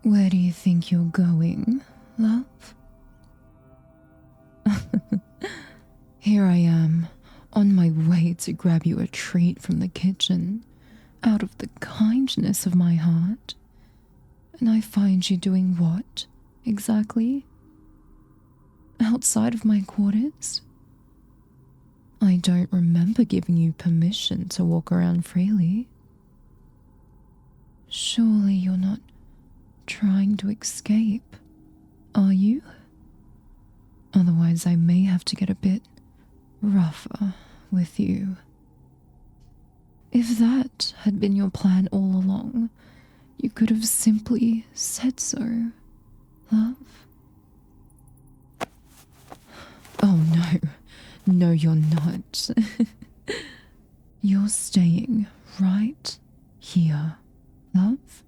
Where do you think you're going, love? Here I am, on my way to grab you a treat from the kitchen, out of the kindness of my heart. And I find you doing what, exactly? Outside of my quarters? I don't remember giving you permission to walk around freely. Surely you're not trying to escape, are you? Otherwise I may have to get a bit rougher with you. If that had been your plan all along, you could have simply said so, love. Oh no, no you're not. You're staying right here, love.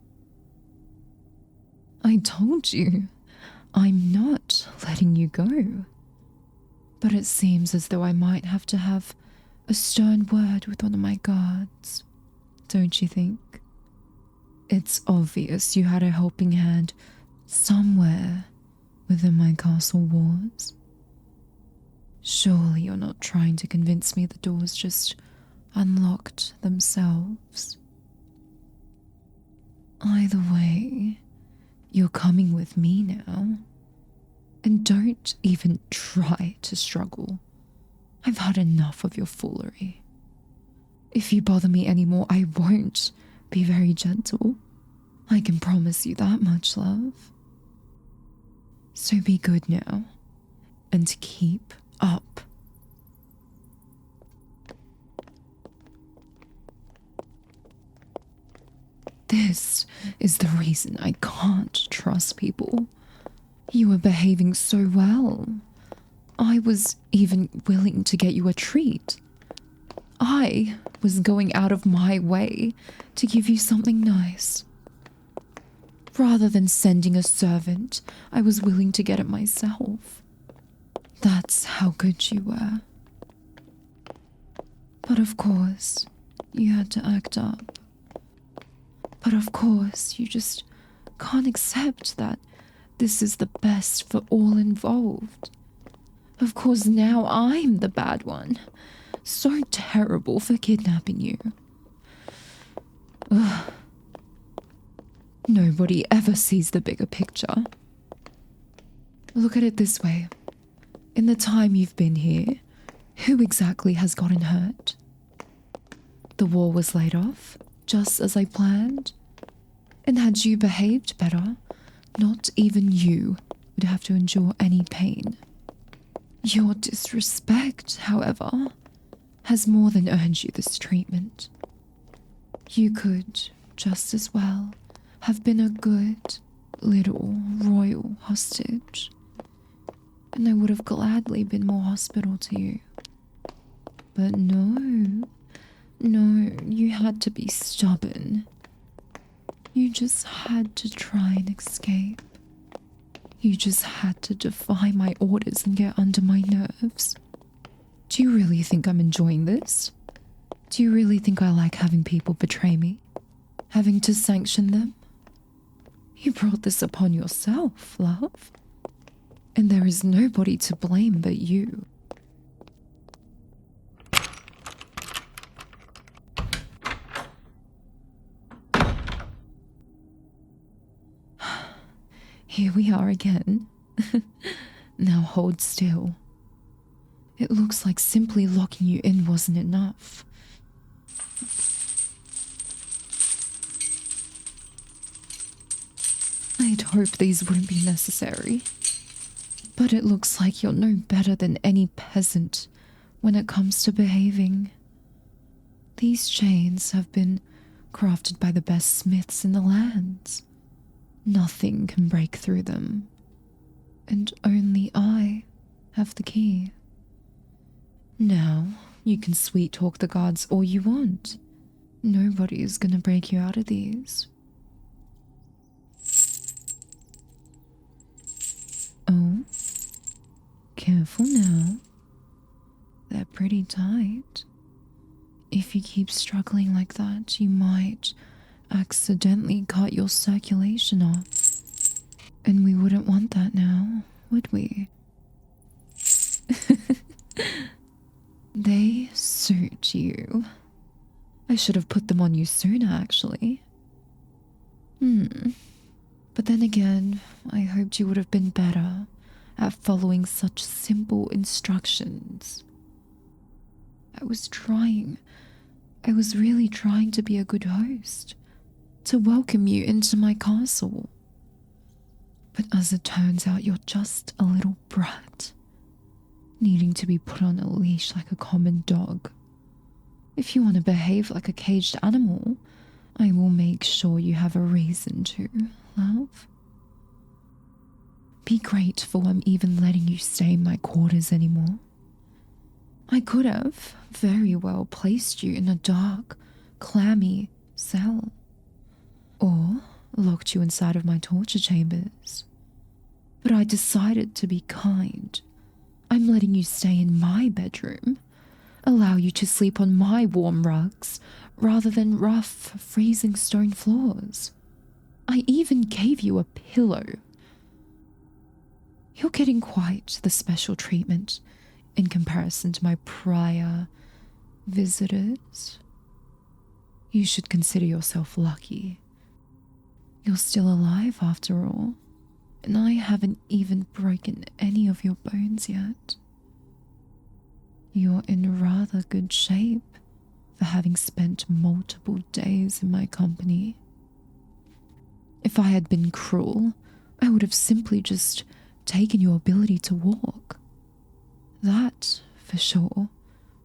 I told you, I'm not letting you go. But it seems as though I might have to have a stern word with one of my guards, don't you think? It's obvious you had a helping hand somewhere within my castle walls. Surely you're not trying to convince me the doors just unlocked themselves. Either way, you're coming with me now. And don't even try to struggle. I've had enough of your foolery. If you bother me anymore, I won't be very gentle. I can promise you that much, love. So be good now, and keep up. This is the reason I can't trust people. You were behaving so well. I was even willing to get you a treat. I was going out of my way to give you something nice. Rather than sending a servant, I was willing to get it myself. That's how good you were. But of course, you had to act up. But of course, you just can't accept that this is the best for all involved. Of course, now I'm the bad one. So terrible for kidnapping you. Ugh. Nobody ever sees the bigger picture. Look at it this way. In the time you've been here, who exactly has gotten hurt? The war was laid off, just as I planned. And had you behaved better, not even you would have to endure any pain. Your disrespect, however, has more than earned you this treatment. You could, just as well, have been a good little royal hostage, and I would have gladly been more hospitable to you. But no, you had to be stubborn. You just had to try and escape. You just had to defy my orders and get under my nerves. Do you really think I'm enjoying this? Do you really think I like having people betray me? Having to sanction them? You brought this upon yourself, love. And there is nobody to blame but you. Here we are again. Now hold still. It looks like simply locking you in wasn't enough. I'd hoped these wouldn't be necessary. But it looks like you're no better than any peasant when it comes to behaving. These chains have been crafted by the best smiths in the lands. Nothing can break through them. And only I have the key. Now, you can sweet talk the guards all you want. Nobody is gonna break you out of these. Oh, careful now. They're pretty tight. If you keep struggling like that, you might accidentally cut your circulation off. And we wouldn't want that now, would we? They suit you. I should have put them on you sooner, actually. But then again, I hoped you would have been better at following such simple instructions. I was really trying to be a good host, to welcome you into my castle. But as it turns out, you're just a little brat, needing to be put on a leash like a common dog. If you want to behave like a caged animal, I will make sure you have a reason to, love. Be grateful I'm even letting you stay in my quarters anymore. I could have very well placed you in a dark, clammy cell, or locked you inside of my torture chambers. But I decided to be kind. I'm letting you stay in my bedroom, allow you to sleep on my warm rugs, rather than rough, freezing stone floors. I even gave you a pillow. You're getting quite the special treatment in comparison to my prior visitors. You should consider yourself lucky. You're still alive after all, and I haven't even broken any of your bones yet. You're in rather good shape for having spent multiple days in my company. If I had been cruel, I would have simply just taken your ability to walk. That, for sure,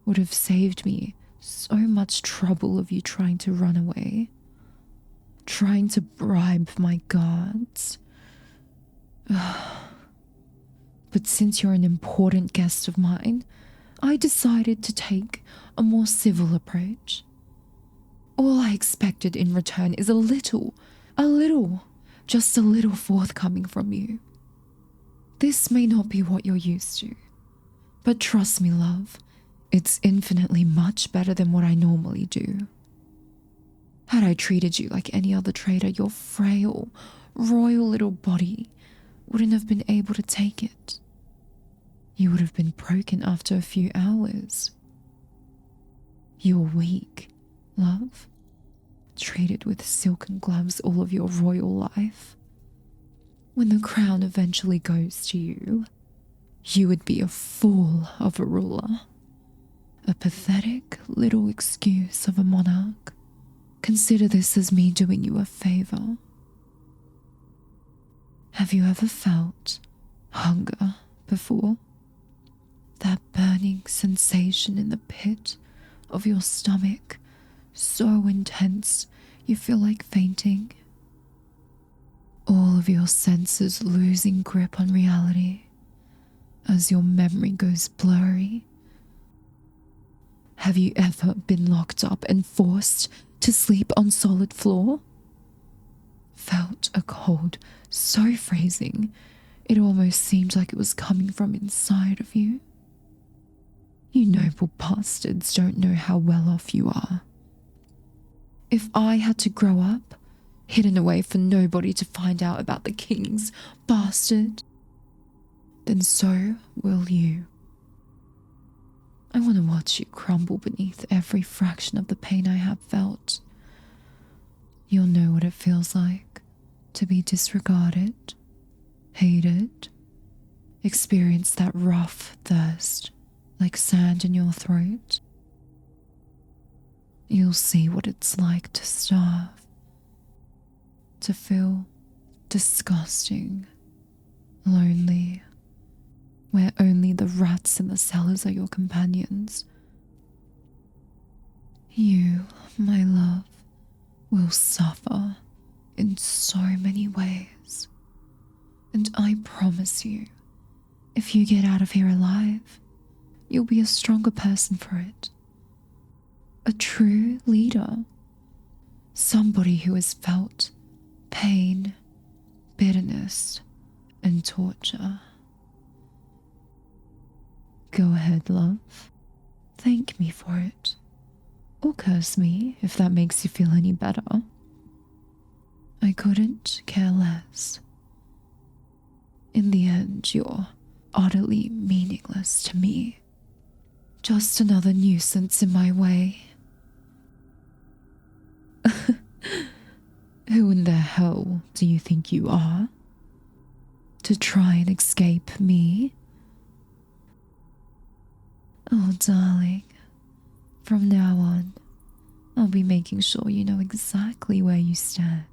would have saved me so much trouble of you trying to run away, trying to bribe my guards. But since you're an important guest of mine, I decided to take a more civil approach. All I expected in return is just a little forthcoming from you. This may not be what you're used to, but trust me, love, it's infinitely much better than what I normally do. Had I treated you like any other trader, your frail, royal little body wouldn't have been able to take it. You would have been broken after a few hours. You're weak, love, treated with silken gloves all of your royal life. When the crown eventually goes to you, you would be a fool of a ruler, a pathetic little excuse of a monarch. Consider this as me doing you a favor. Have you ever felt hunger before? That burning sensation in the pit of your stomach, so intense you feel like fainting. All of your senses losing grip on reality as your memory goes blurry. Have you ever been locked up and forced to sleep on solid floor? Felt a cold so freezing it almost seemed like it was coming from inside of you? You noble bastards don't know how well off you are. If I had to grow up, hidden away for nobody to find out about the king's bastard, then so will you. I want to watch you crumble beneath every fraction of the pain I have felt. You'll know what it feels like to be disregarded, hated, experience that rough thirst like sand in your throat. You'll see what it's like to starve, to feel disgusting, lonely, where only the rats in the cellars are your companions. You, my love, will suffer in so many ways. And I promise you, if you get out of here alive, you'll be a stronger person for it. A true leader. Somebody who has felt pain, bitterness, and torture. Go ahead, love. Thank me for it. Or curse me if that makes you feel any better. I couldn't care less. In the end, you're utterly meaningless to me. Just another nuisance in my way. Who in the hell do you think you are? To try and escape me? Oh, darling, from now on, I'll be making sure you know exactly where you stand.